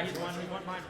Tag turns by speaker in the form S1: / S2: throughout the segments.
S1: he's one mine.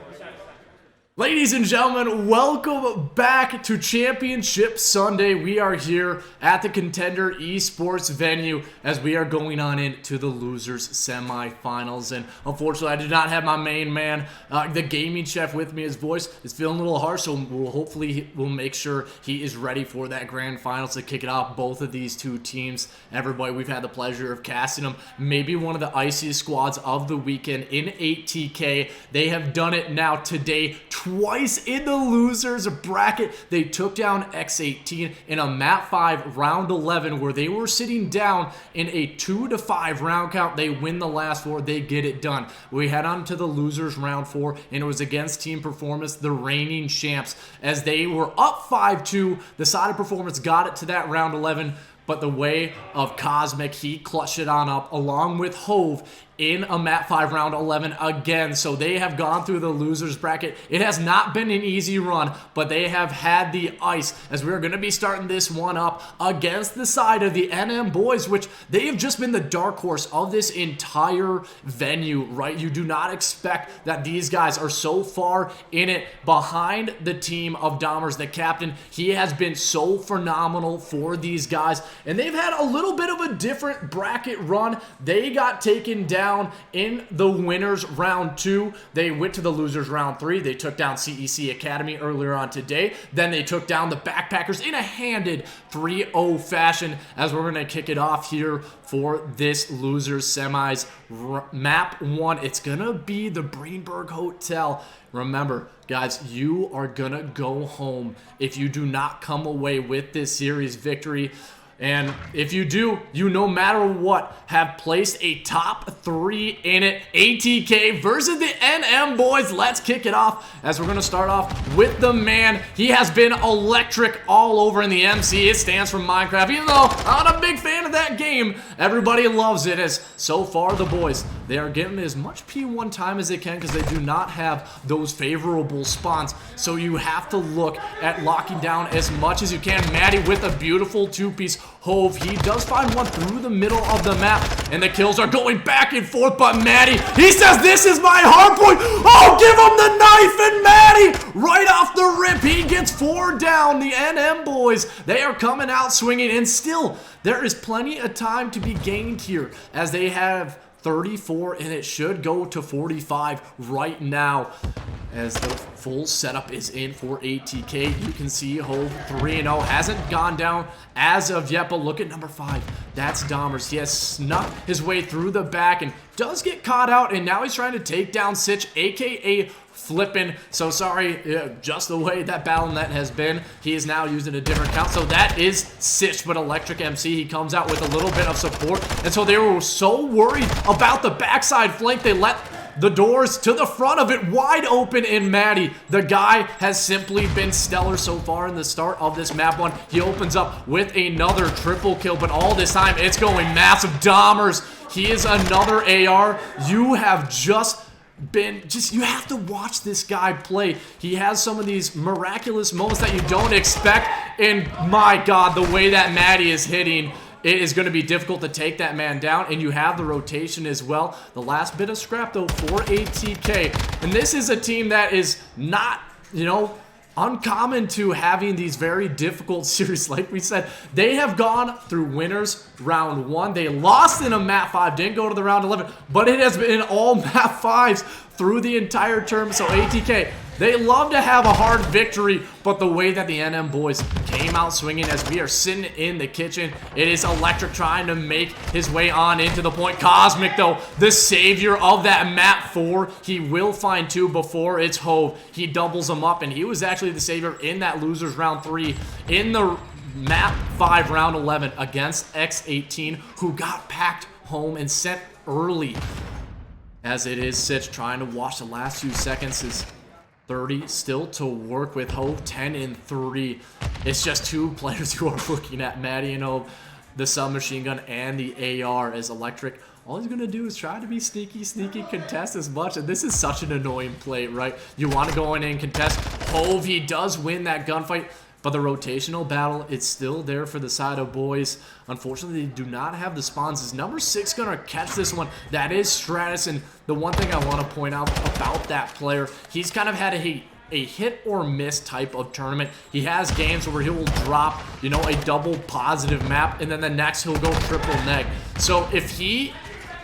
S2: Ladies and gentlemen, welcome back to Championship Sunday. We are here at the Contender eSports venue as we are going on into the losers semifinals. And unfortunately, I did not have my main man, the gaming chef, with me. His voice is feeling a little harsh, so we'll make sure he is ready for that grand finals to kick it off. Both of these two teams, everybody, we've had the pleasure of casting them. Maybe one of the iciest squads of the weekend in ATK. They have done it now today, twice in the losers bracket. They took down X18 in a map 5 round 11 where they were sitting down in a 2-5 round count. They win the last 4. They get it done. We head on to the losers round 4, and it was against Team Performance, the reigning champs, as they were up 5-2. The side of Performance got it to that round 11, but the way of Cosmic, he clutched it on up along with Hove in a map 5 round 11 again. So they have gone through the losers bracket. It has not been an easy run, but they have had the ice, as we're going to be starting this one up against the side of the NM boys, which they have just been the dark horse of this entire venue, right? You do not expect that these guys are so far in it behind the team of Dahmers, the captain. He has been so phenomenal for these guys, and they've had a little bit of a different bracket run. They got taken down in the winners round 2. They went to the losers round 3. They took down CEC Academy earlier on today. Then they took down the Backpackers in a handed 3-0 fashion, as we're going to kick it off here for this losers semis map 1. It's going to be the Greenberg Hotel. Remember, guys, you are going to go home if you do not come away with this series victory. And if you do, you no matter what have placed a top 3 in it. ATK versus the NM boys. Let's kick it off, as we're going to start off with the man. He has been electric all over in the MC. It stands for Minecraft. Even though I'm not a big fan of that game, everybody loves it, as so far the boys, they are getting as much P1 time as they can because they do not have those favorable spawns. So you have to look at locking down as much as you can. Maddie with a beautiful 2-piece. Hove, he does find one through the middle of the map, and the kills are going back and forth, but Maddie, he says, this is my hard point. Oh, give him the knife, and Maddie, right off the rip, he gets 4 down. The NM boys, they are coming out swinging, and still, there is plenty of time to be gained here, as they have 34, and it should go to 45 right now, as the full setup is in for ATK. You can see Hove 3-0 hasn't gone down as of yet, but look at number 5. That's Dahmers. He has snuck his way through the back and does get caught out, and now he's trying to take down Sitch, aka Flippin'. So sorry, just the way that Battle.net has been, he is now using a different count. So that is Sitch, but Electric MC, he comes out with a little bit of support. And so they were so worried about the backside flank, they let the doors to the front of it wide open, in Maddie, the guy has simply been stellar so far in the start of this map 1. He opens up with another triple kill, but all this time it's going massive. Dahmers, he is another AR. You have just been, you have to watch this guy play. He has some of these miraculous moments that you don't expect, and my God, the way that Maddie is hitting, it is going to be difficult to take that man down, and you have the rotation as well. The last bit of scrap, though, for ATK. And this is a team that is not, uncommon to having these very difficult series. Like we said, they have gone through winners round 1. They lost in a map 5, didn't go to the round 11, but it has been all map 5s through the entire term. So ATK, they love to have a hard victory, but the way that the NM boys came out swinging, as we are sitting in the kitchen, it is Electric trying to make his way on into the point. Cosmic, though, the savior of that map 4, he will find 2 before it's Hove. He doubles them up, and he was actually the savior in that losers round 3 in the map 5 round 11 against X18, who got packed home and sent early, as it is Sitch trying to watch the last few seconds. His 30 still to work with. Hove 10-3. It's just 2 players who are looking at Maddie and Hove, the submachine gun and the AR, as Electric, all he's gonna do is try to be sneaky, contest as much. And this is such an annoying play, right? You want to go in and contest. Hove, he does win that gunfight. But the rotational battle, it's still there for the side of boys. Unfortunately, they do not have the spawns. Is number 6 going to catch this one? That is Stratus, and the one thing I want to point out about that player, he's kind of had a hit or miss type of tournament. He has games where he will drop, you know, a double positive map, and then the next he'll go triple neg. So if he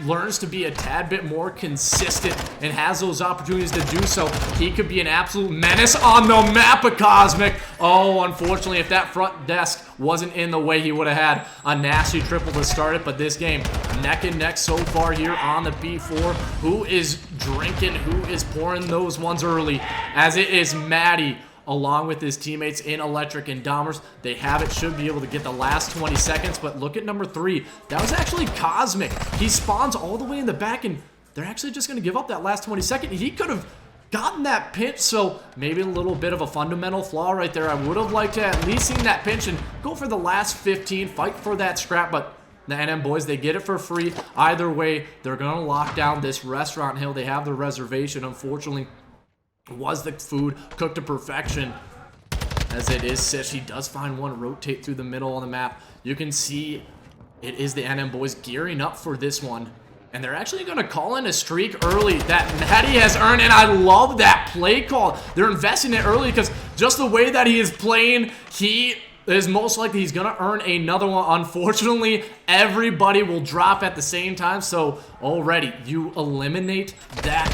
S2: learns to be a tad bit more consistent and has those opportunities to do so, he could be an absolute menace on the map of Cosmic. Oh, unfortunately, if that front desk wasn't in the way, he would have had a nasty triple to start it. But this game, neck and neck so far here on the B4. Who is drinking? Who is pouring those ones early? As it is MWII, along with his teammates in Electric and Dahmers. They have it, should be able to get the last 20 seconds, but look at number 3. That was actually Cosmic. He spawns all the way in the back, and they're actually just going to give up that last 20 seconds. He could have gotten that pinch, so maybe a little bit of a fundamental flaw right there. I would have liked to at least seen that pinch and go for the last 15, fight for that scrap, but the NM boys, they get it for free. Either way, they're going to lock down this restaurant hill. They have the reservation, unfortunately. Was the food cooked to perfection? As it is Sish, he does find one, rotate through the middle of the map. You can see it is the NM boys gearing up for this one. And they're actually going to call in a streak early that MWII has earned, and I love that play call. They're investing it early because just the way that he is playing, he is most likely he's going to earn another one. Unfortunately, everybody will drop at the same time, so already you eliminate that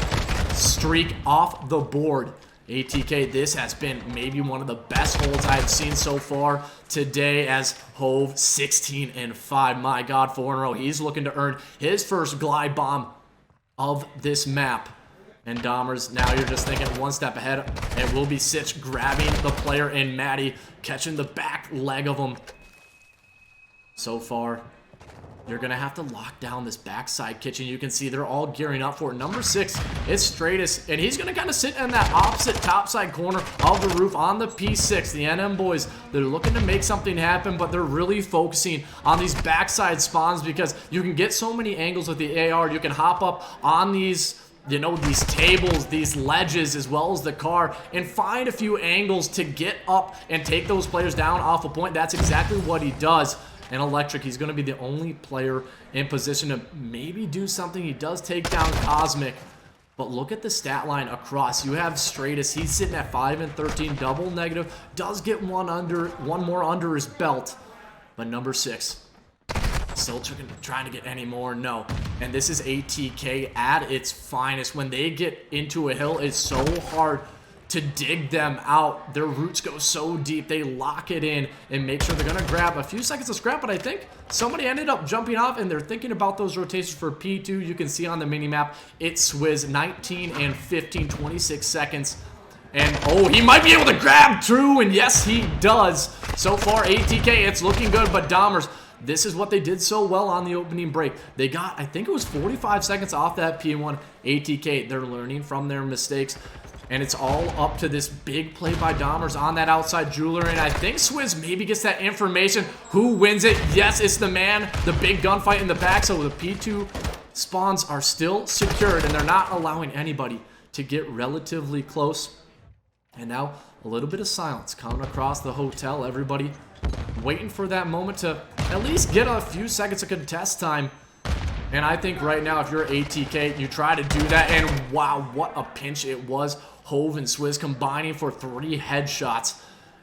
S2: streak off the board. ATK, this has been maybe one of the best holds I've seen so far today, as Hove 16 and 5. My God, 4 in a row. He's looking to earn his first glide bomb of this map. And Dahmers, now you're just thinking one step ahead. It will be Sitch grabbing the player in MWII, catching the back leg of him. So far, you're going to have to lock down this backside kitchen. You can see they're all gearing up for it. Number 6, it's Stratus, and he's going to kind of sit in that opposite topside corner of the roof on the P6. The NM boys, they're looking to make something happen, but they're really focusing on these backside spawns because you can get so many angles with the AR. You can hop up on these, you know, these tables, these ledges, as well as the car, and find a few angles to get up and take those players down off a point. That's exactly what he does. And Electric, he's going to be the only player in position to maybe do something. He does take down Cosmic, but look at the stat line across. You have Stratus, he's sitting at 5 and 13, double negative, does get one more under his belt, but number 6 still trying to get any more. No. And this is ATK at its finest. When they get into a hill, it's so hard to dig them out. Their roots go so deep, they lock it in and make sure they're gonna grab a few seconds of scrap, but I think somebody ended up jumping off and they're thinking about those rotations for P2. You can see on the mini-map, it's Swizz 19 and 15, 26 seconds. And oh, he might be able to grab True, and yes, he does. So far, ATK, it's looking good, but Dahmers, this is what they did so well on the opening break. They got, I think it was 45 seconds off that P1. ATK, they're learning from their mistakes. And it's all up to this big play by Dahmers on that outside jeweler. And I think Swizz maybe gets that information. Who wins it? Yes, it's the man. The big gunfight in the back. So the P2 spawns are still secured, and they're not allowing anybody to get relatively close. And now a little bit of silence coming across the hotel. Everybody waiting for that moment to at least get a few seconds of contest time. And I think right now, if you're ATK, you try to do that. And wow, what a pinch it was. Hove and Swizz combining for 3 headshots.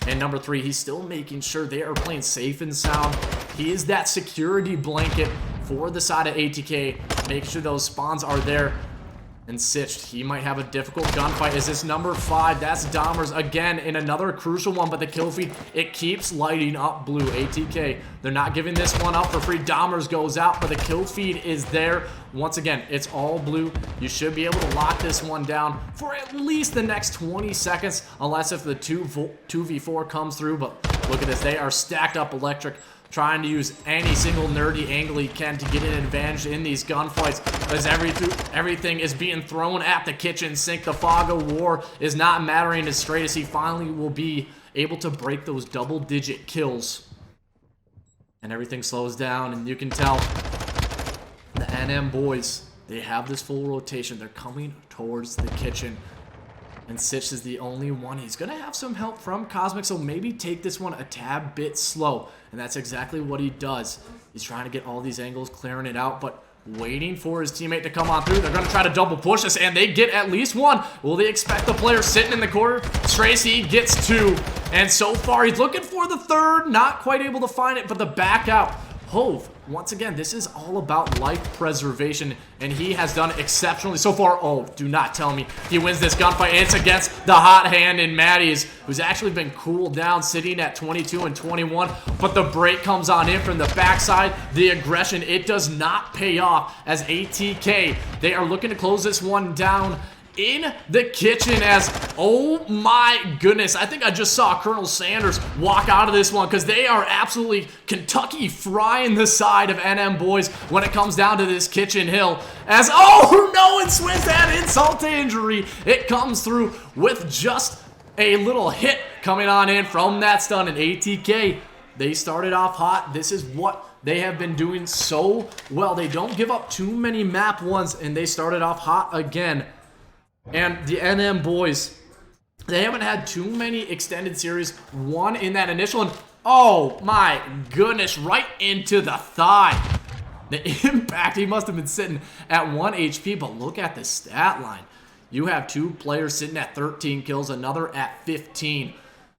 S2: And number 3, he's still making sure they are playing safe and sound. He is that security blanket for the side of ATK. Make sure those spawns are there. And Sitched, he might have a difficult gunfight. Is this number 5? That's Dahmers again in another crucial one, but the kill feed, it keeps lighting up blue. ATK, they're not giving this one up for free. Dahmers goes out, but the kill feed is there. Once again, it's all blue. You should be able to lock this one down for at least the next 20 seconds, unless if the 2v4 comes through. But look at this, they are stacked up. Electric trying to use any single nerdy angle he can to get an advantage in these gunfights, as everything is being thrown at the kitchen sink. The fog of war is not mattering as straight as he finally will be able to break those double-digit kills. And everything slows down, and you can tell the NM boys, they have this full rotation. They're coming towards the kitchen. And Sitch is the only one. He's going to have some help from Cosmic, so maybe take this one a tad bit slow. And that's exactly what he does. He's trying to get all these angles, clearing it out, but waiting for his teammate to come on through. They're going to try to double push this, and they get at least one. Will they expect the player sitting in the corner? Tracy gets two, and so far he's looking for the third. Not quite able to find it, but the back out. Hove, once again, this is all about life preservation, and he has done exceptionally so far. Oh, do not tell me he wins this gunfight. It's against the hot hand in Maddie's, who's actually been cooled down, sitting at 22 and 21, but the break comes on in from the backside. The aggression, it does not pay off as ATK, they are looking to close this one down in the kitchen as, oh my goodness, I think I just saw Colonel Sanders walk out of this one because they are absolutely Kentucky frying the side of NM boys when it comes down to this kitchen hill as, oh no, and Swizz had insult to injury. It comes through with just a little hit coming on in from that stun, and ATK, they started off hot. This is what they have been doing so well. They don't give up too many map ones, and they started off hot again. And the NM boys, they haven't had too many extended series. One in that initial one. Oh my goodness, right into the thigh. The impact, he must have been sitting at 1 HP, but look at the stat line. You have two players sitting at 13 kills, another at 15.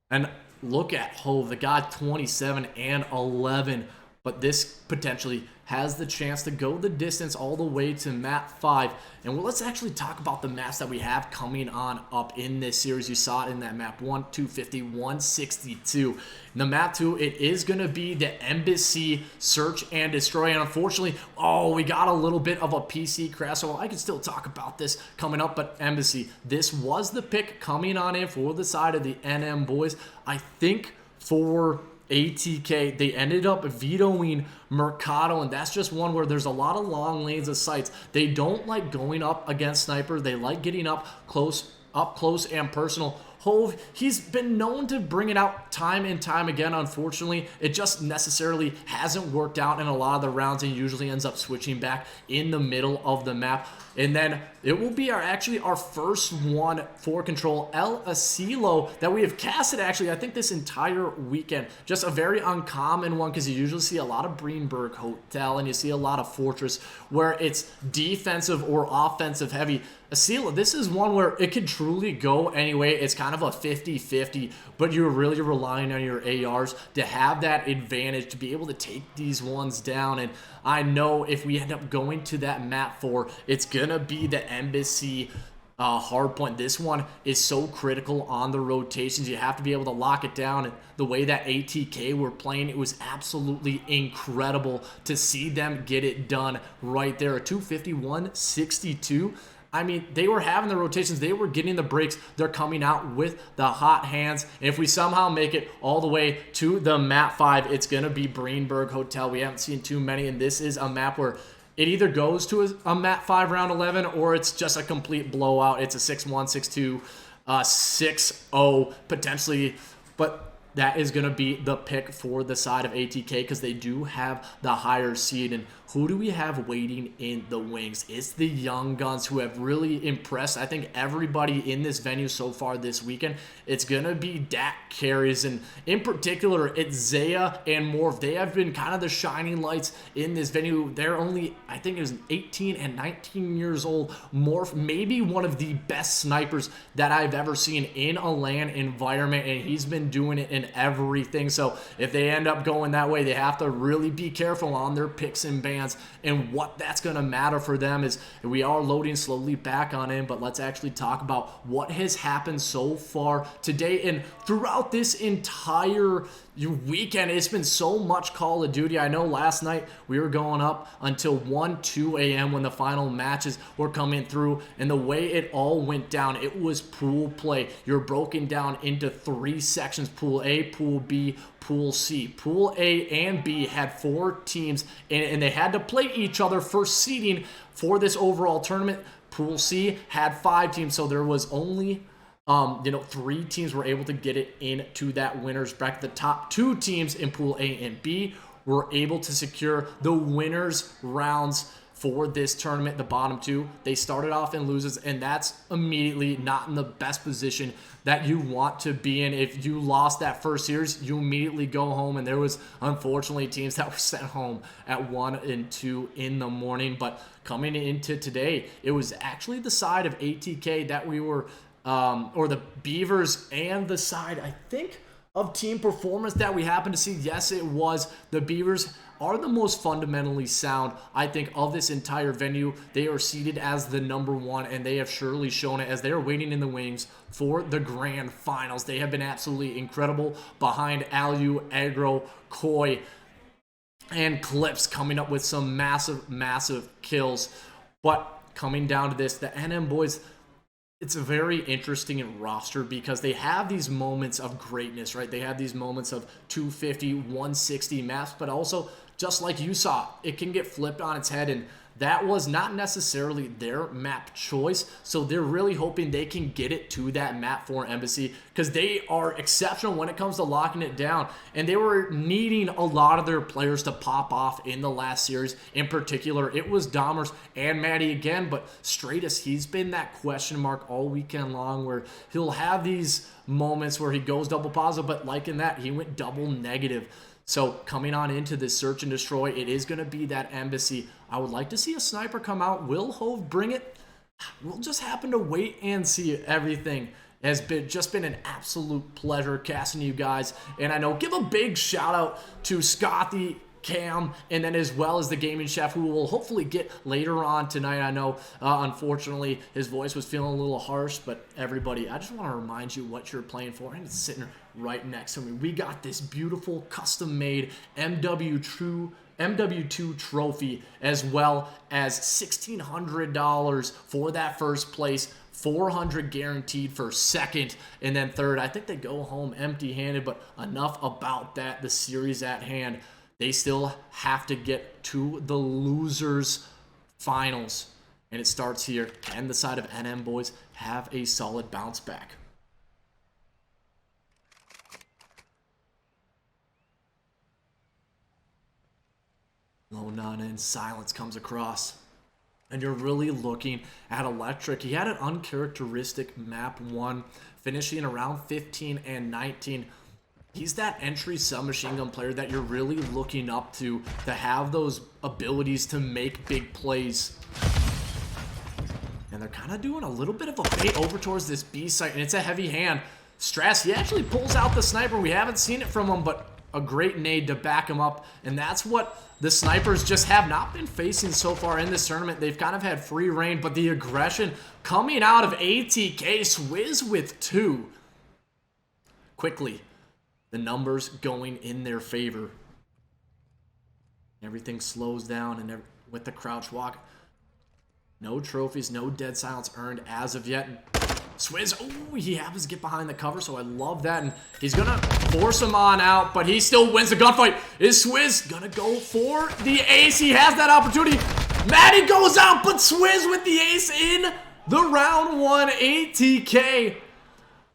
S2: And look at Hove, the guy 27 and 11. But this potentially has the chance to go the distance all the way to map 5. And let's actually talk about the maps that we have coming on up in this series. You saw it in that map 1, 250, 162. In the map 2, it is going to be the Embassy Search and Destroy. And unfortunately, oh, we got a little bit of a PC crash. So I can still talk about this coming up. But Embassy, this was the pick coming on in for the side of the NM boys. I think for ATK, they ended up vetoing Mercado, and that's just one where there's a lot of long lanes of sights. They don't like going up against Sniper. They like getting up close and personal. Hove, he's been known to bring it out time and time again. Unfortunately, it just necessarily hasn't worked out in a lot of the rounds, and he usually ends up switching back in the middle of the map. And then it will be actually our first one for Control, El Asilo, that we have casted actually, I think, this entire weekend. Just a very uncommon one because you usually see a lot of Greenberg Hotel and you see a lot of Fortress where it's defensive or offensive heavy. Asila, this is one where it could truly go anyway. It's kind of a 50-50, but you're really relying on your ARs to have that advantage to be able to take these ones down. And I know if we end up going to that map 4, it's gonna be the Embassy hard point. This one is so critical on the rotations. You have to be able to lock it down. And the way that ATK were playing, it was absolutely incredible to see them get it done right there. A 251-62. I mean, they were having the rotations. They were getting the breaks. They're coming out with the hot hands. And if we somehow make it all the way to the map 5, it's going to be Greenberg Hotel. We haven't seen too many, and this is a map where it either goes to a map 5 round 11 or it's just a complete blowout. It's a 6-1, 6-2, 6-0 potentially. But that is going to be the pick for the side of ATK because they do have the higher seed. And who do we have waiting in the wings? It's the young guns who have really impressed, I think, everybody in this venue so far this weekend. It's going to be Dak Carries, and in particular, it's Zaya and Morph. They have been kind of the shining lights in this venue. They're only, I think it was 18 and 19 years old. Morph, maybe one of the best snipers that I've ever seen in a LAN environment, and he's been doing it in everything. So if they end up going that way, they have to really be careful on their picks and bans. And what that's going to matter for them is, we are loading slowly back on in, but let's actually talk about what has happened so far today and throughout this entire weekend. It's been so much Call of Duty. I know last night we were going up until 1-2 a.m. when the final matches were coming through, and the way it all went down, it was pool play. You're broken down into 3 sections: Pool A, Pool B, Pool C. Pool A and B had 4 teams, and they had to play each other for seeding for this overall tournament. Pool C had 5 teams, so there was only 3 teams were able to get it into that winner's bracket. The top 2 teams in Pool A and B were able to secure the winners rounds for this tournament, the bottom two. They started off in losers, and that's immediately not in the best position that you want to be in. If you lost that first series, you immediately go home, and there was unfortunately teams that were sent home at 1 and 2 in the morning. But coming into today, it was actually the side of ATK that we were, or the Beavers, and the side, I think, of team performance that we happened to see. Yes, it was the Beavers are the most fundamentally sound, I think, of this entire venue. They are seeded as the #1, and they have surely shown it as they are waiting in the wings for the grand finals. They have been absolutely incredible behind Alu, Agro, Koi, and Clips, coming up with some massive kills. But coming down to this, the NM boys, it's a very interesting roster because they have these moments of greatness, right? They have these moments of 250, 160 maps, but also, just like you saw, it can get flipped on its head, and that was not necessarily their map choice. So they're really hoping they can get it to that map for Embassy, because they are exceptional when it comes to locking it down. And they were needing a lot of their players to pop off in the last series. In particular, it was Dahmers and Maddie again, but Stratus, he's been that question mark all weekend long, where he'll have these moments where he goes double positive, but like in that, he went double negative. So coming on into this search and destroy, it is going to be that Embassy. I would like to see a sniper come out. Will Hove bring it? We'll just happen to wait and see. Everything has just been an absolute pleasure casting you guys. And I know, give a big shout out to Scotty, Cam, and then as well as the gaming chef, who will hopefully get later on tonight. I know, unfortunately, his voice was feeling a little harsh, but everybody, I just want to remind you what you're playing for, and it's sitting right next to me. We got this beautiful custom-made MW2 trophy, as well as $1,600 for that first place, $400 guaranteed for second, and then third. I think they go home empty-handed, but enough about that. The series at hand, they still have to get to the losers finals, and it starts here. Can the side of NM boys have a solid bounce back? Low none and silence comes across, and you're really looking at Electric. He had an uncharacteristic map 1, finishing around 15 and 19. He's that entry submachine gun player that you're really looking up to have those abilities to make big plays. And they're kind of doing a little bit of a bait over towards this B site, and it's a heavy hand. Strass, he actually pulls out the sniper. We haven't seen it from him, but a great nade to back him up. And that's what the snipers just have not been facing so far in this tournament. They've kind of had free reign, but the aggression coming out of ATK, Swizz with 2. Quickly, the numbers going in their favor. Everything slows down, and with the crouch walk, no trophies, no dead silence earned as of yet. Swizz, oh, he happens to get behind the cover, so I love that. And he's going to force him on out, but he still wins the gunfight. Is Swizz going to go for the ace? He has that opportunity. Maddie goes out, but Swizz with the ace in the round 1 ATK.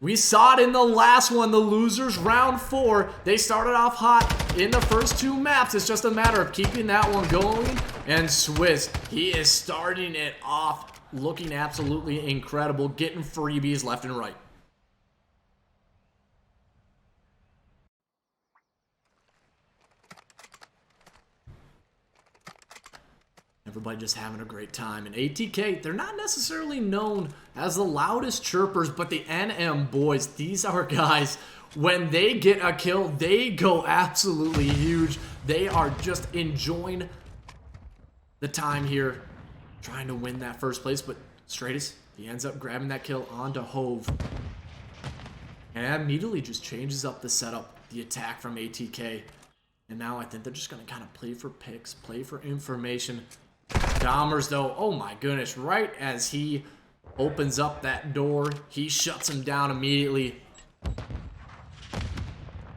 S2: We saw it in the last one, the losers round 4. They started off hot in the first 2 maps. It's just a matter of keeping that one going. And Swizz, he is starting it off looking absolutely incredible, getting freebies left and right. Everybody just having a great time. And ATK, they're not necessarily known as the loudest chirpers, but the NM boys, these are guys, when they get a kill, they go absolutely huge. They are just enjoying the time here, trying to win that first place. But Stratus, he ends up grabbing that kill onto Hove. And immediately just changes up the setup, the attack from ATK. And now I think they're just going to kind of play for picks, play for information. Dahmers, though, oh my goodness, right as he opens up that door, he shuts him down immediately.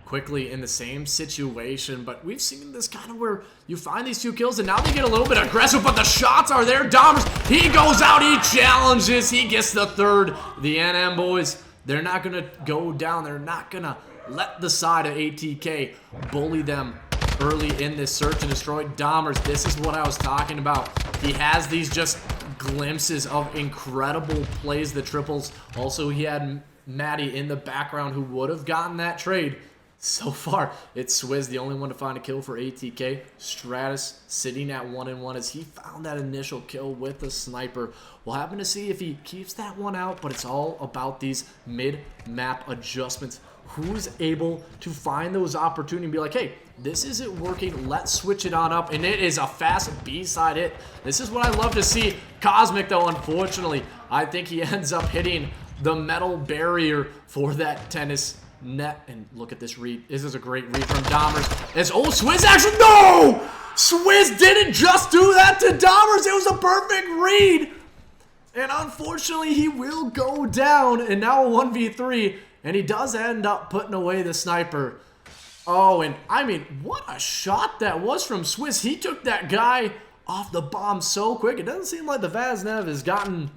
S2: Quickly in the same situation, but we've seen this kind of where you find these 2 kills, and now they get a little bit aggressive, but the shots are there. Dahmers, he goes out, he challenges, he gets the 3rd. The NM boys, they're not going to go down. They're not going to let the side of ATK bully them early in this search and destroy. Dahmers, this is what I was talking about. He has these just glimpses of incredible plays, the triples. Also, he had Maddie in the background who would have gotten that trade. So far, it's Swizz, the only one to find a kill for ATK. Stratus sitting at 1-1 as he found that initial kill with the sniper. We'll happen to see if he keeps that one out, but it's all about these mid-map adjustments. Who's able to find those opportunities and be like, hey, this isn't working, let's switch it on up. And it is a fast B-side hit. This is what I love to see. Cosmic, though, unfortunately, I think he ends up hitting the metal barrier for that tennis net. And look at this read. This is a great read from Dahmers. It's Swizz actually. No! Swizz didn't just do that to Dahmers. It was a perfect read. And unfortunately, he will go down. And now a 1v3. And he does end up putting away the sniper. Oh, and I mean, what a shot that was from Swizz. He took that guy off the bomb so quick. It doesn't seem like the Vaznev has gotten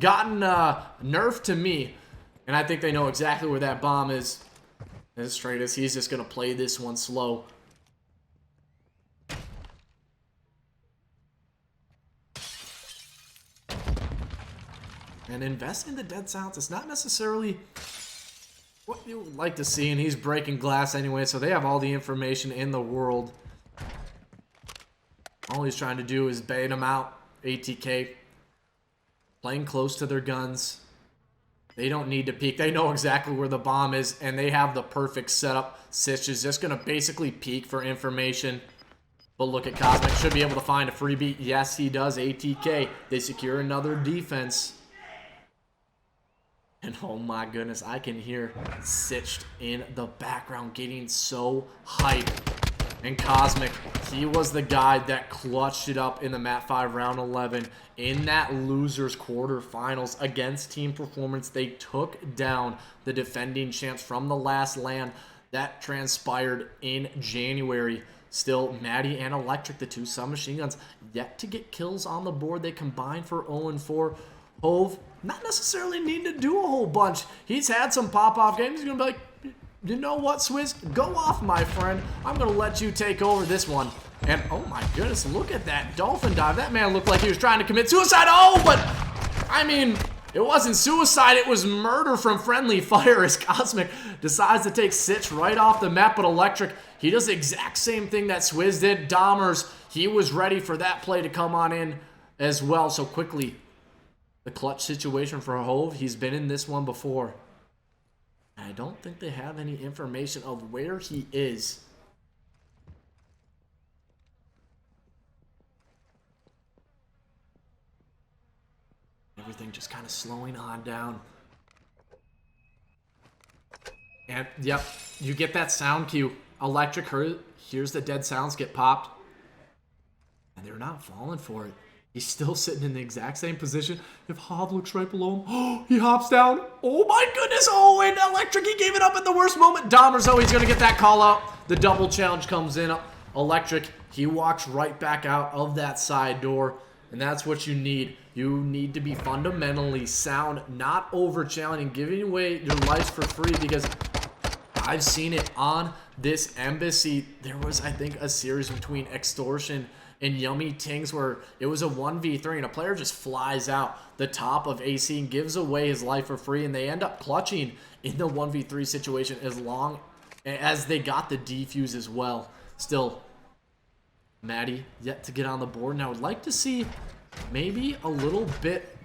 S2: nerfed to me. And I think they know exactly where that bomb is. As straight as he's just going to play this one slow. And invest in the dead silence. It's not necessarily what you would like to see. And he's breaking glass anyway, so they have all the information in the world. All he's trying to do is bait him out. ATK playing close to their guns. They don't need to peek. They know exactly where the bomb is, and they have the perfect setup. Sitch is just going to basically peek for information. But look at Cosmic. Should be able to find a freebie. Yes, he does. ATK. They secure another defense. And oh my goodness, I can hear Sitched in the background getting so hyped. And Cosmic, he was the guy that clutched it up in the Mat 5 round 11 in that losers quarterfinals against Team Performance. They took down the defending champs from the last LAN. That transpired in January. Still, Maddie and Electric, the two submachine guns, yet to get kills on the board. They combined for 0-4. Hove, not necessarily need to do a whole bunch. He's had some pop-off games. He's going to be like, you know what, Swizz? Go off, my friend. I'm going to let you take over this one. And, oh my goodness, look at that dolphin dive. That man looked like he was trying to commit suicide. Oh, but, I mean, it wasn't suicide. It was murder from friendly fire as Cosmic decides to take Sitch right off the map. But Electric, he does the exact same thing that Swizz did. Dahmers, he was ready for that play to come on in as well. So quickly, the clutch situation for Hove. He's been in this one before. I don't think they have any information of where he is. Everything just kind of slowing on down. And, yep, you get that sound cue. Electric hears the dead sounds get popped. And they're not falling for it. He's still sitting in the exact same position. If Hob looks right below him, oh, he hops down. Oh my goodness. Oh, and Electric, he gave it up at the worst moment. Dahmers, oh, he's going to get that call out. The double challenge comes in. Electric, he walks right back out of that side door. And that's what you need. You need to be fundamentally sound, not over challenging, giving away your lives for free, because I've seen it on this embassy. There was, I think, a series between Extortion and Yummy Tings where it was a 1v3 and a player just flies out the top of AC and gives away his life for free, and they end up clutching in the 1v3 situation as long as they got the defuse as well. Still, Maddie yet to get on the board, and I would like to see maybe a little bit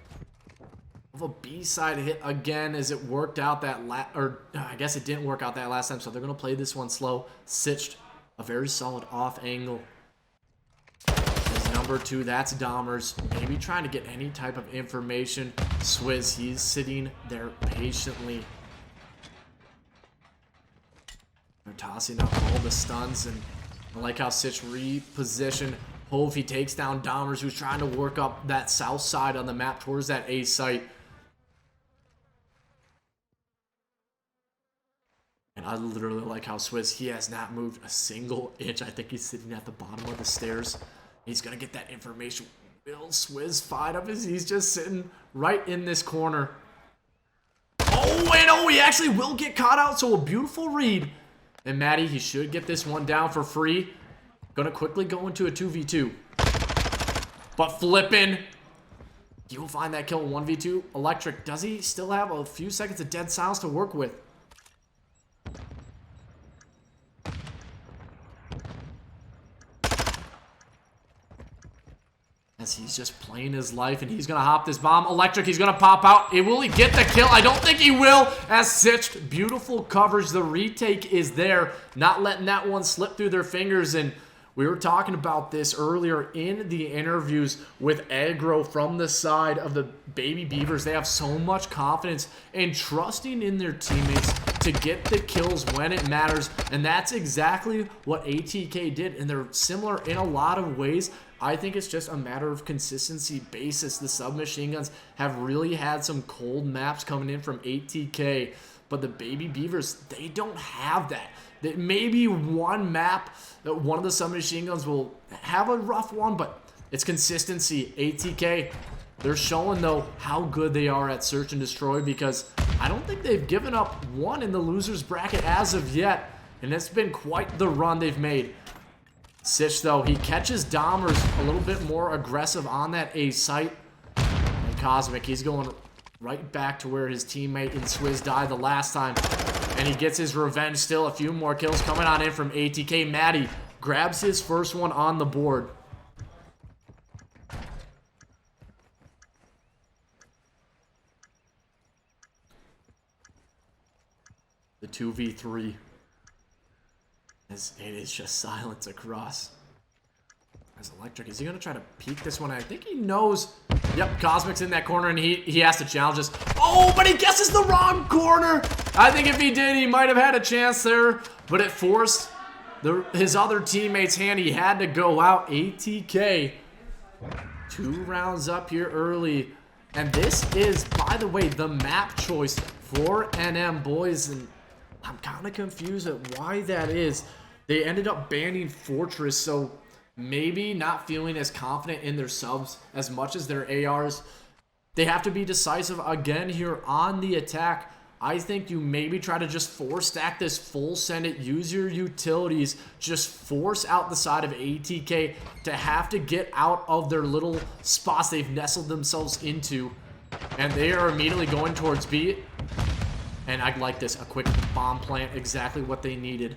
S2: of a B-side hit again, as it worked out that I guess it didn't work out that last time, so they're going to play this one slow. Sitched, a very solid off angle. As number 2, that's Dahmers, maybe trying to get any type of information. Swizz, he's sitting there patiently. They're tossing up all the stuns, and I like how Sitch repositioned. Hove, he takes down Dahmers, who's trying to work up that south side on the map towards that A site. And I literally like how Swizz, he has not moved a single inch. I think he's sitting at the bottom of the stairs. He's going to get that information. Will Swizz fight up as he's just sitting right in this corner. Oh, and oh, he actually will get caught out. So a beautiful read. And MWII, he should get this one down for free. Gonna quickly go into a 2v2. But flipping. He will find that kill 1v2. Electric, does he still have a few seconds of dead silence to work with? As he's just playing his life, and he's gonna hop this bomb. Electric, he's gonna pop out. Will he get the kill? I don't think he will. As Sitched, beautiful coverage. The retake is there, not letting that one slip through their fingers. And we were talking about this earlier in the interviews with aggro from the side of the Baby Beavers. They have so much confidence and trusting in their teammates to get the kills when it matters. And that's exactly what ATK did. And they're similar in a lot of ways. I think it's just a matter of consistency basis. The submachine guns have really had some cold maps coming in from ATK. But the Baby Beavers, they don't have that. Maybe one map that one of the submachine guns will have a rough one, but it's consistency. ATK, they're showing, though, how good they are at search and destroy, because I don't think they've given up one in the losers bracket as of yet, and it's been quite the run they've made. Sitch, though, he catches Dahmers a little bit more aggressive on that A site. And Cosmic, he's going right back to where his teammate in Swizz died the last time. And he gets his revenge still. A few more kills coming on in from ATK. MWII grabs his first one on the board. The 2v3. It is just silence across. As Electric, is he going to try to peek this one? I think he knows. Yep, Cosmic's in that corner, and he has to challenge us. Oh, but he guesses the wrong corner. I think if he did, he might have had a chance there, but it forced his other teammate's hand. He had to go out. ATK, 2 rounds up here early. And this is, by the way, the map choice for NM, boys. And I'm kind of confused at why that is. They ended up banning Fortress, so maybe not feeling as confident in their subs as much as their ARs. They have to be decisive again here on the attack. I think you maybe try to just force stack this full send it, use your utilities, just force out the side of ATK to have to get out of their little spots they've nestled themselves into. And they are immediately going towards B. And I like this, a quick bomb plant, exactly what they needed.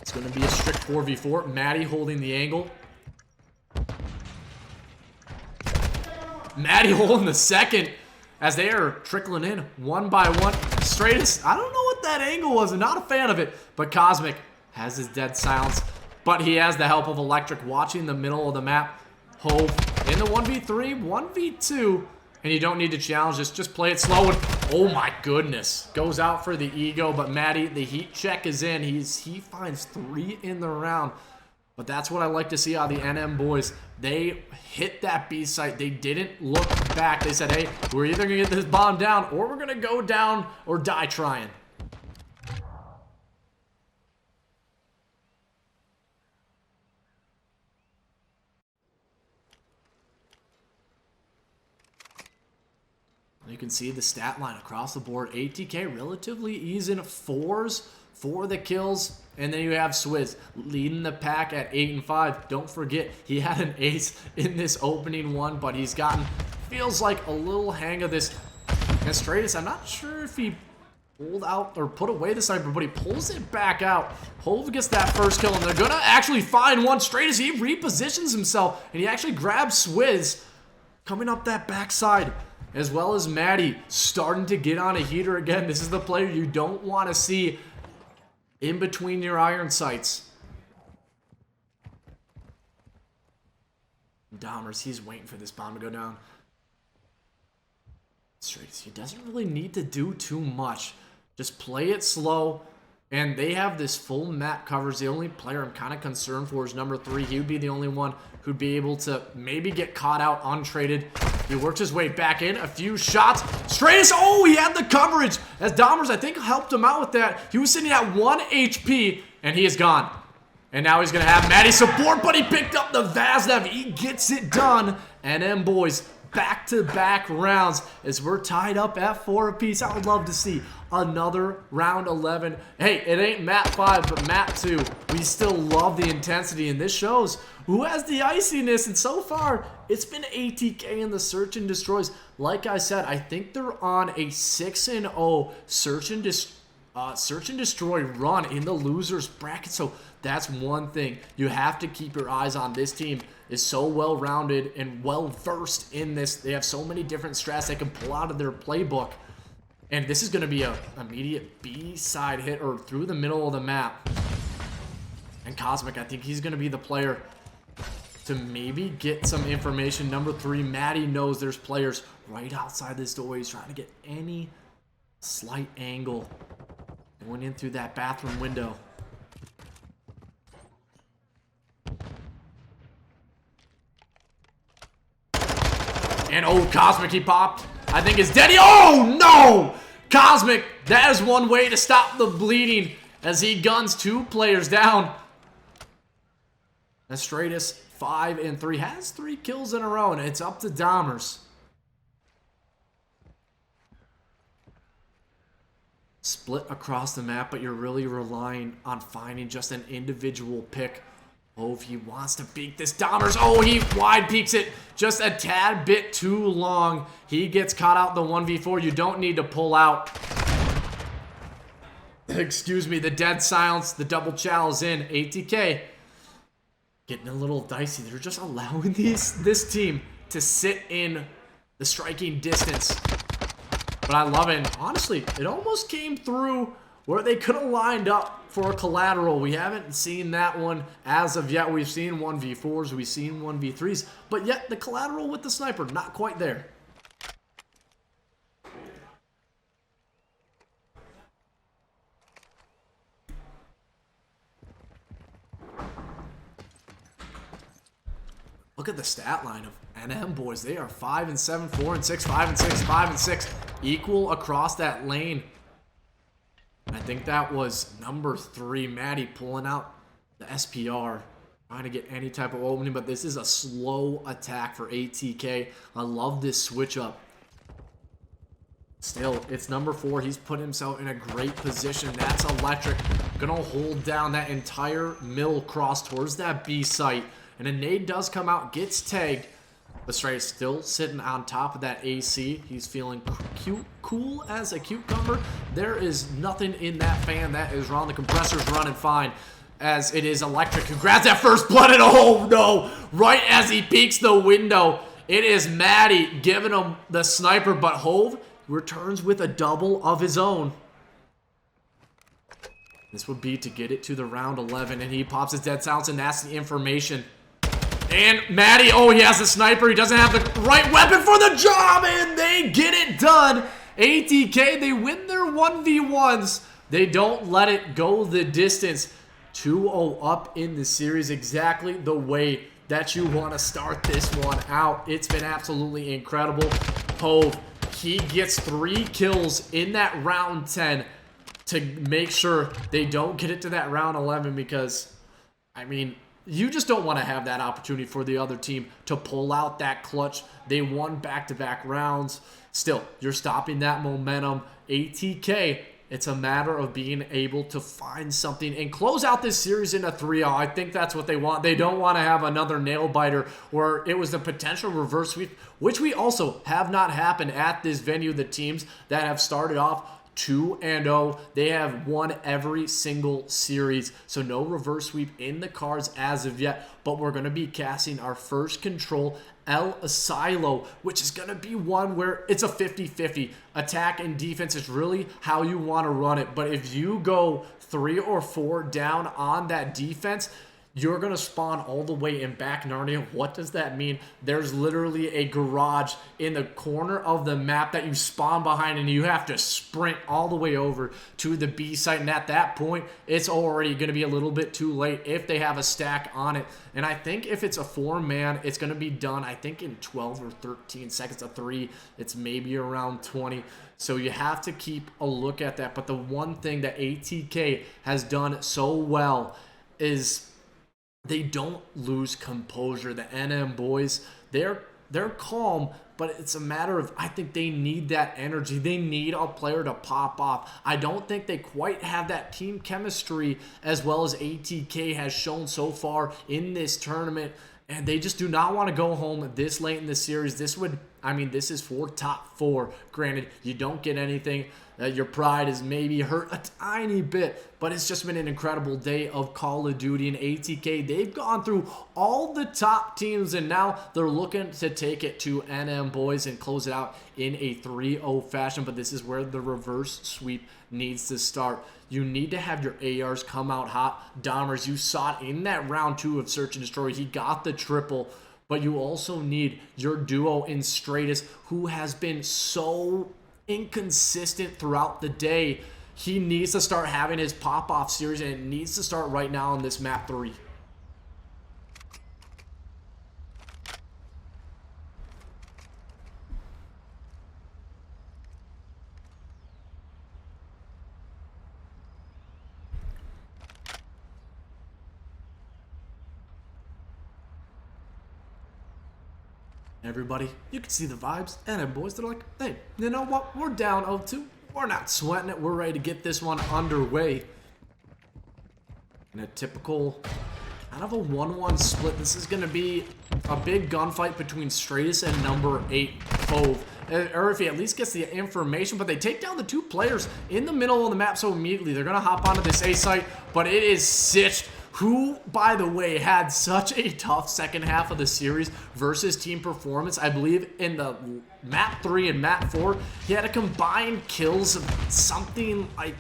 S2: It's going to be a strict 4v4. MWII holding the angle. MWII holding the second as they are trickling in one by one. Straightest, I don't know what that angle was. I'm not a fan of it. But Cosmic has his dead silence. But he has the help of Electric watching the middle of the map. Hove in the 1v3, 1v2. And you don't need to challenge this. Just play it slow. And oh my goodness. Goes out for the ego. But MWII, the heat check is in. He finds 3 in the round. But that's what I like to see out of the NM boys. They hit that B site. They didn't look back. They said, hey, we're either going to get this bomb down or we're going to go down or die trying. You can see the stat line across the board. ATK relatively easy in 4s for the kills. And then you have Swizz leading the pack at 8 and 5. Don't forget, he had an ace in this opening one, but he's gotten, feels like, a little hang of this. And Straightest, I'm not sure if he pulled out or put away the sniper, but he pulls it back out. Hove gets that first kill, and they're going to actually find one. Straightest, he repositions himself, and he actually grabs Swizz coming up that backside. As well as MWII starting to get on a heater again. This is the player you don't want to see in between your iron sights. Dahmers, he's waiting for this bomb to go down. Straightest, he doesn't really need to do too much. Just play it slow. And they have this full map coverage. The only player I'm kind of concerned for is number 3. He would be the only one who'd be able to maybe get caught out untraded. He works his way back in. A few shots. Straightest. Oh, he had the coverage. As Dahmers, I think, helped him out with that. He was sitting at 1 HP, and he is gone. And now he's going to have MWII support, but he picked up the Vaznev. He gets it done. NM boys back-to-back rounds as we're tied up at 4 apiece. I would love to see another round 11. Hey, it ain't map 5, but map 2. We still love the intensity, and this shows who has the iciness, and so far, it's been ATK in the Search and Destroys. Like I said, I think they're on a 6-0 Search and Destroy run in the losers bracket, so that's one thing you have to keep your eyes on. This team is so well-rounded and well-versed in this. They have so many different strats they can pull out of their playbook. And this is going to be an immediate B-side hit or through the middle of the map. And Cosmic, I think he's going to be the player to maybe get some information. Number 3, Maddie knows there's players right outside this door. He's trying to get any slight angle going in through that bathroom window. And oh, Cosmic, he popped. I think it's dead. Oh, no! Cosmic, that is one way to stop the bleeding as he guns 2 players down. Stratus, 5 and 3, has 3 kills in a row, and it's up to Dahmers. Split across the map, but you're really relying on finding just an individual pick. Oh, if he wants to peek this Dahmers. Oh, he wide peeks it just a tad bit too long. He gets caught out the 1v4. You don't need to pull out. Excuse me, the dead silence. The double chow is in. ATK getting a little dicey. They're just allowing this team to sit in the striking distance. But I love it. And honestly, it almost came through where they could have lined up for a collateral. We haven't seen that one as of yet. We've seen 1v4s, we've seen 1v3s, but yet the collateral with the sniper, not quite there. Look at the stat line of NM boys. They are 5 and 7, 4 and 6, 5 and 6, 5 and 6, equal across that lane. I think that was number 3, Maddie, pulling out the SPR, trying to get any type of opening, but this is a slow attack for ATK. I love this switch up. Still, it's number 4. He's put himself in a great position. That's electric. Gonna hold down that entire middle cross towards that B site. And a nade does come out, gets tagged. The Stray still sitting on top of that AC. He's feeling cool as a cucumber. There is nothing in that fan that is wrong. The compressor's running fine as it is electric, who grabs that first blood, and oh no! Right as he peeks the window, it is Maddie giving him the sniper, but Hove returns with a double of his own. This would be to get it to the round 11, and he pops his dead silence, and that's the information. And Maddie, oh, he has the sniper. He doesn't have the right weapon for the job, and they get it done. ATK, they win their 1v1s. They don't let it go the distance. 2-0 up in the series, exactly the way that you want to start this one out. It's been absolutely incredible. Hove, he gets 3 kills in that round 10 to make sure they don't get it to that round 11 because, I mean, you just don't want to have that opportunity for the other team to pull out that clutch. They won back-to-back rounds. Still, you're stopping that momentum. ATK, it's a matter of being able to find something and close out this series in a 3-0. I think that's what they want. They don't want to have another nail-biter where it was the potential reverse sweep, which we also have not happened at this venue. The teams that have started off 2-0. They have won every single series, so no reverse sweep in the cards as of yet, but we're going to be casting our first control El Asilo, which is going to be one where it's a 50-50. Attack and defense is really how you want to run it, but if you go 3 or 4 down on that defense, you're going to spawn all the way in back Narnia. What does that mean? There's literally a garage in the corner of the map that you spawn behind, and you have to sprint all the way over to the B site. And at that point, it's already going to be a little bit too late if they have a stack on it. And I think if it's a 4-man, it's going to be done, I think, in 12 or 13 seconds. A 3, it's maybe around 20. So you have to keep a look at that. But the one thing that ATK has done so well is they don't lose composure. The NM boys, they're calm, but it's a matter of, I think they need that energy. They need a player to pop off. I don't think they quite have that team chemistry as well as ATK has shown so far in this tournament, and they just do not want to go home this late in the series. This is for top 4. Granted, you don't get anything. Your pride is maybe hurt a tiny bit, but it's just been an incredible day of Call of Duty. And ATK, they've gone through all the top teams, and now they're looking to take it to MWII and close it out in a 3-0 fashion. But this is where the reverse sweep needs to start. You need to have your ARs come out hot. Dahmers, you saw it in that round 2 of Search and Destroy. He got the triple. But you also need your duo in Stratus, who has been so inconsistent throughout the day. He needs to start having his pop-off series, and it needs to start right now on this map 3. Everybody, you can see the vibes, and then boys, they're like, hey, you know what? We're down 0-2. We're not sweating it. We're ready to get this one underway. In a typical kind of a 1-1 split, this is going to be a big gunfight between Stratus and number 8, Cove. Or if he at least gets the information, but they take down the 2 players in the middle of the map so immediately. They're going to hop onto this A site, but it is Sitched, who, by the way, had such a tough second half of the series versus team performance. I believe in the map 3 and map 4, he had a combined kills of something like,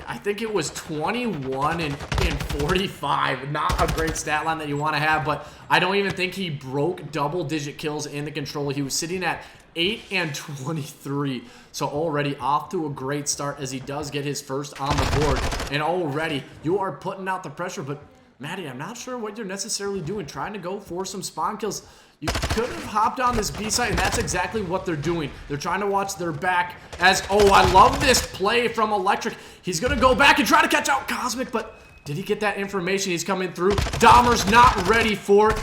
S2: I think it was 21 and 45. Not a great stat line that you want to have, but I don't even think he broke double-digit kills in the controller. He was sitting at 8 and 23. So already off to a great start as he does get his first on the board. And already you are putting out the pressure, but Maddie, I'm not sure what you're necessarily doing. Trying to go for some spawn kills. You could have hopped on this B site, and that's exactly what they're doing. They're trying to watch their back as, oh, I love this play from Electric. He's going to go back and try to catch out Cosmic, but did he get that information? He's coming through. Dahmer's not ready for it.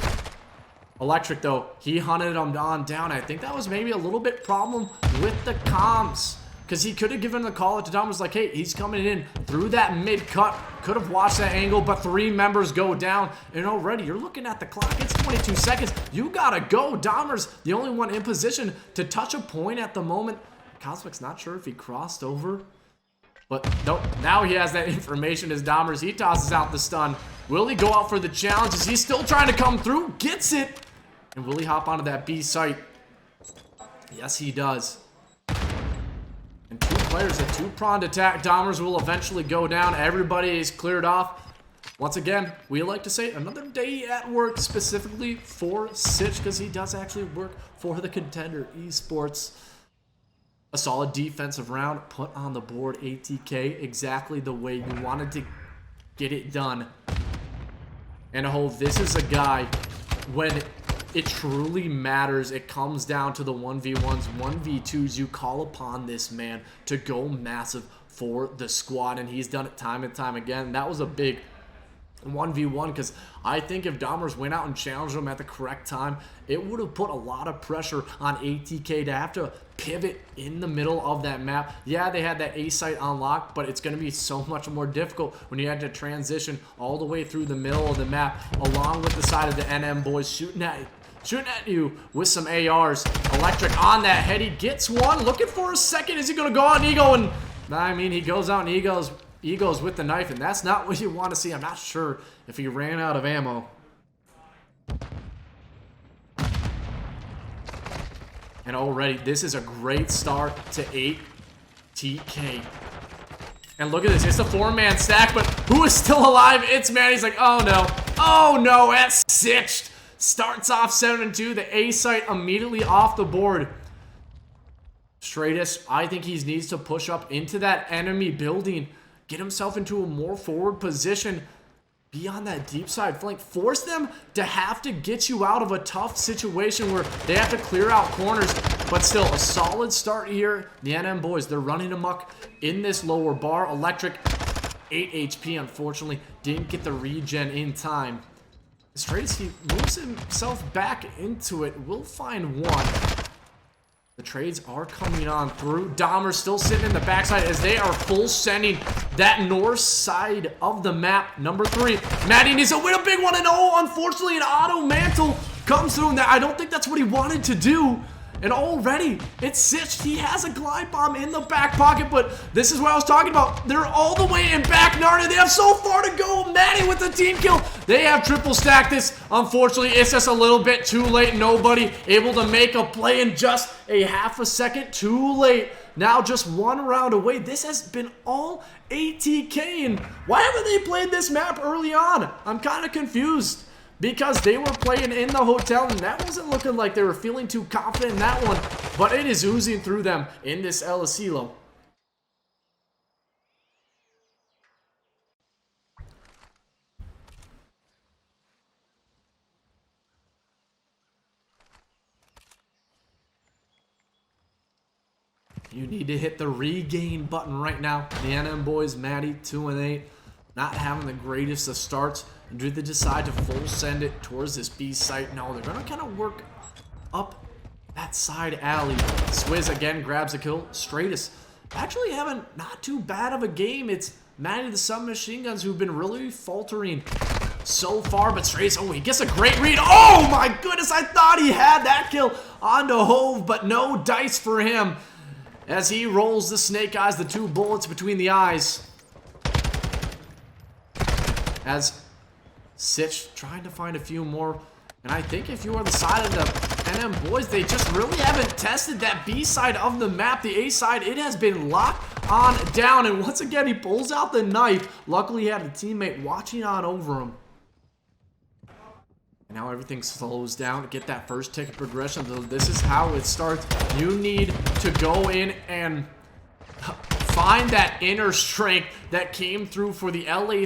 S2: Electric, though, he hunted him on down. I think that was maybe a little bit problem with the comms, because he could have given the call to Dahmer's like, hey, he's coming in through that mid-cut. Could have watched that angle, but 3 members go down. And already, you're looking at the clock. It's 22 seconds. You gotta go. Dahmer's the only one in position to touch a point at the moment. Cosmic's not sure if he crossed over. But nope, now he has that information as Dahmers. He tosses out the stun. Will he go out for the challenge? Is he still trying to come through? Gets it. And will he hop onto that B site? Yes, he does. And 2 players, a 2-pronged attack. Dahmers will eventually go down. Everybody is cleared off. Once again, we like to say another day at work, specifically for Sitch, because he does actually work for the Contender eSports. A solid defensive round put on the board. ATK, exactly the way you wanted to get it done. And I hope this is a guy, when it truly matters, it comes down to the 1v1s, 1v2s. You call upon this man to go massive for the squad, and he's done it time and time again. That was a big 1v1, because I think if Dahmers went out and challenged him at the correct time, it would have put a lot of pressure on ATK to have to pivot in the middle of that map. Yeah, they had that A site unlocked, but it's going to be so much more difficult when you had to transition all the way through the middle of the map, along with the side of the NM boys shooting at you with some ARs. Electric on that head. He gets one. Looking for a second. Is he going to go out and Ego? And I mean, he goes out and Egos with the knife, and that's not what you want to see. I'm not sure if he ran out of ammo. And already, this is a great start to ATK. And look at this. It's a 4-man stack, but who is still alive? It's man. He's like, oh no. Oh no, that's Sitched. Starts off 7-2. The A site immediately off the board. Stratus, I think he needs to push up into that enemy building. Get himself into a more forward position. Be on that deep side flank. Force them to have to get you out of a tough situation where they have to clear out corners. But still, a solid start here. The NM boys, they're running amok in this lower bar. Electric, 8 HP, unfortunately. Didn't get the regen in time. Stratus, he moves himself back into it. We'll find one. The trades are coming on through. Dahmer's still sitting in the backside as they are full sending that north side of the map. Number 3, Maddie needs to win a big one, and oh, unfortunately, an auto mantle comes through. Now, I don't think that's what he wanted to do. And already, it's Sitch. He has a glide bomb in the back pocket, but this is what I was talking about. They're all the way in back Narnia. They have so far to go. Maddie with the team kill. They have triple stacked this. Unfortunately, it's just a little bit too late. Nobody able to make a play in just a half a second too late. Now just one round away. This has been all ATK, and why haven't they played this map early on? I'm kind of confused. Because they were playing in the hotel, and that wasn't looking like they were feeling too confident in that one. But it is oozing through them in this El Asilo. You need to hit the regain button right now. The NM boys, Maddie, 2-8. Not having the greatest of starts. And do they decide to full send it towards this B site? No, they're going to kind of work up that side alley. Swizz again grabs a kill. Stratus actually having not too bad of a game. It's Maddie the submachine guns who've been really faltering so far. But Stratus, oh, he gets a great read. Oh my goodness, I thought he had that kill onto Hove, but no dice for him. As he rolls the snake eyes, the 2 bullets between the eyes. As Sitch trying to find a few more. And I think if you are the side of the NM boys, they just really haven't tested that B side of the map. The A side, it has been locked on down. And once again, he pulls out the knife. Luckily, he had a teammate watching on over him. And now everything slows down to get that first tick of progression. This is how it starts. You need to go in and find that inner strength that came through for the LA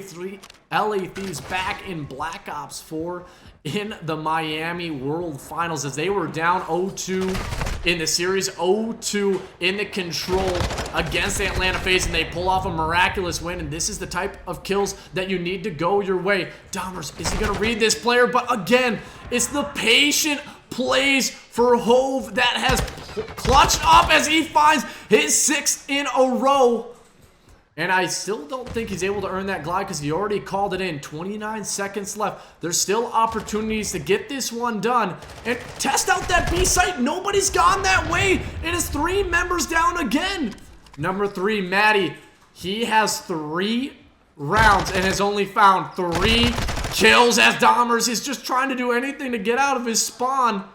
S2: Thieves back in Black Ops 4 in the Miami World Finals as they were down 0-2 in the series, 0-2 in the control against the Atlanta FaZe, and they pull off a miraculous win. And this is the type of kills that you need to go your way. Dahmers, is he going to read this player? But again, it's the patient plays for Hove that has clutched up as he finds his 6th in a row. And I still don't think he's able to earn that glide because he already called it in. 29 seconds left. There's still opportunities to get this one done. And test out that B site. Nobody's gone that way. It is 3 members down again. Number 3, Maddie. He has 3 rounds and has only found 3 kills as Dahmers is just trying to do anything to get out of his spawn.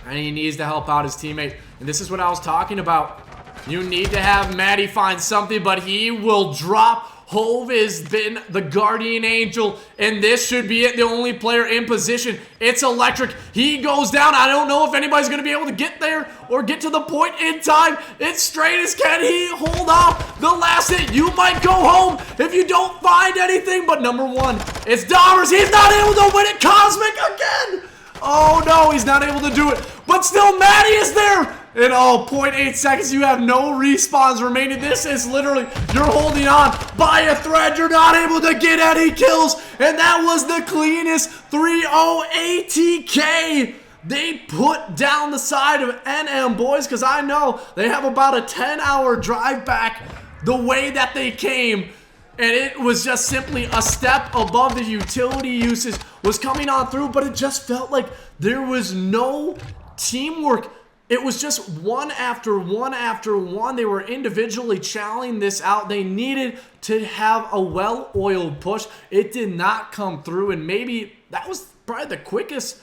S2: And he needs to help out his teammate. And this is what I was talking about. You need to have Maddie find something, but he will drop. Hove has been the guardian angel, and this should be it. The only player in position. It's electric. He goes down. I don't know if anybody's going to be able to get there or get to the point in time. It's Stratus. Can he hold off the last hit? You might go home if you don't find anything, but number 1, it's Dahmers. He's not able to win it. Cosmic again. Oh no, he's not able to do it. But still, Maddie is there. In 0.8 seconds, you have no respawns remaining. This is literally, you're holding on by a thread. You're not able to get any kills. And that was the cleanest 3-0 ATK. They put down the side of NM boys because I know they have about a 10-hour drive back the way that they came. And it was just simply a step above the utility usage was coming on through, but it just felt like there was no teamwork. It was just one after one after one. They were individually challenging this out. They needed to have a well-oiled push. It did not come through, and maybe that was probably the quickest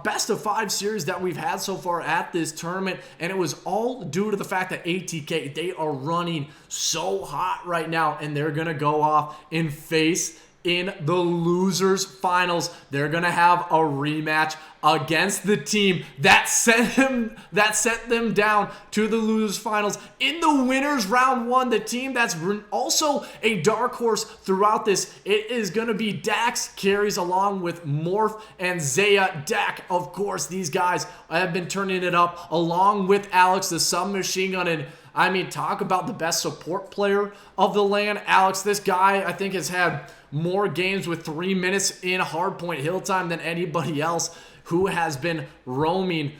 S2: best of 5 series that we've had so far at this tournament, and it was all due to the fact that ATK, they are running so hot right now, and they're gonna go off and face in the losers finals. They're gonna have a rematch against the team that sent them down to the losers finals in the winners round 1. The team that's also a dark horse throughout this, it is gonna be Dax carries along with Morph and Zaya. Dak, of course, these guys have been turning it up along with Alex the submachine gun. And I mean, talk about the best support player of the LAN. Alex, this guy I think has had more games with 3 minutes in hardpoint hill time than anybody else who has been roaming.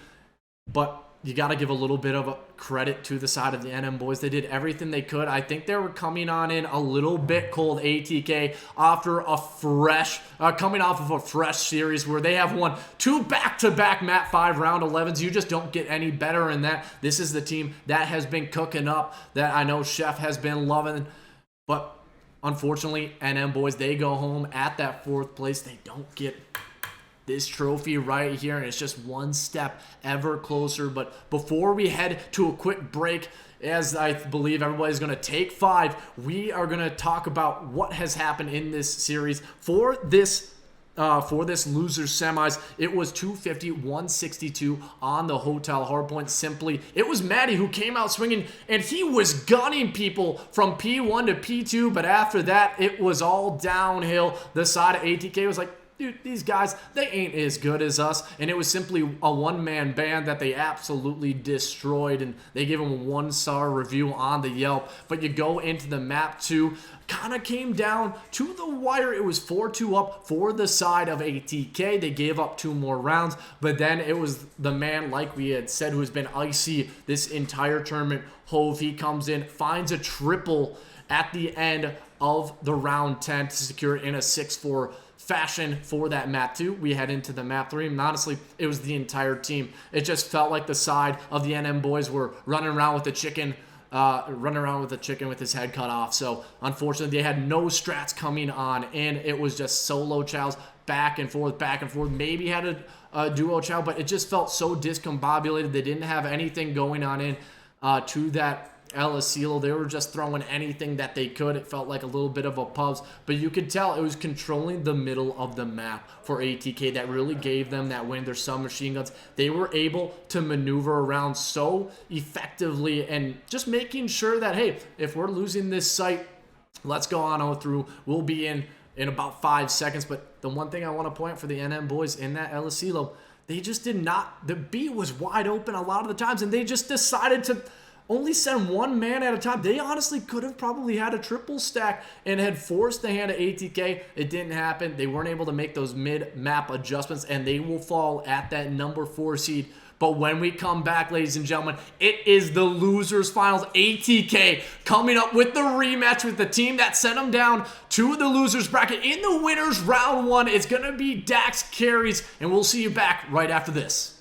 S2: But you got to give a little bit of a credit to the side of the NM boys. They did everything they could. I think they were coming on in a little bit cold, ATK, after a fresh, coming off of a fresh series where they have won 2 back-to-back Mat 5 round 11s. You just don't get any better in that. This is the team that has been cooking up, that I know Chef has been loving. But unfortunately, NM boys, they go home at that 4th place. They don't get this trophy right here, and it's just one step ever closer. But before we head to a quick break, as I believe everybody's going to take 5, we are going to talk about what has happened in this series. For this losers semis, it was 250-162 on the hotel hardpoint. Simply, it was Maddie who came out swinging, and he was gunning people from P1 to P2, but after that, it was all downhill. The side of ATK was like, dude, these guys, they ain't as good as us. And it was simply a one-man band that they absolutely destroyed. And they gave them a 1-star review on the Yelp. But you go into the map 2, kind of came down to the wire. It was 4-2 up for the side of ATK. They gave up 2 more rounds. But then it was the man, like we had said, who's been icy this entire tournament, Hove. He comes in, finds a triple at the end of the round 10 to secure it in a 6-4 fashion for that map 2. We head into the map 3, and honestly, it was the entire team. It just felt like the side of the NM boys were running around with the chicken, with his head cut off. So unfortunately, they had no strats coming on, and it was just solo chows back and forth, maybe had a duo chow, but it just felt so discombobulated. They didn't have anything going on in to that El Asilo. They were just throwing anything that they could. It felt like a little bit of a pubs, but you could tell it was controlling the middle of the map for ATK that really gave them that win. Their submachine guns, they were able to maneuver around so effectively and just making sure that, hey, if we're losing this site, let's go on through. We'll be in about 5 seconds. But the one thing I want to point out for the NM boys in that El Asilo, they just did not, the B was wide open a lot of the times, and they just decided to only send one man at a time. They honestly could have probably had a triple stack and had forced the hand of ATK. It didn't happen. They weren't able to make those mid-map adjustments, and they will fall at that number 4 seed. But when we come back, ladies and gentlemen, it is the losers finals. ATK coming up with the rematch with the team that sent them down to the losers bracket. In the winners round 1, it's going to be Dax Carries, and we'll see you back right after this.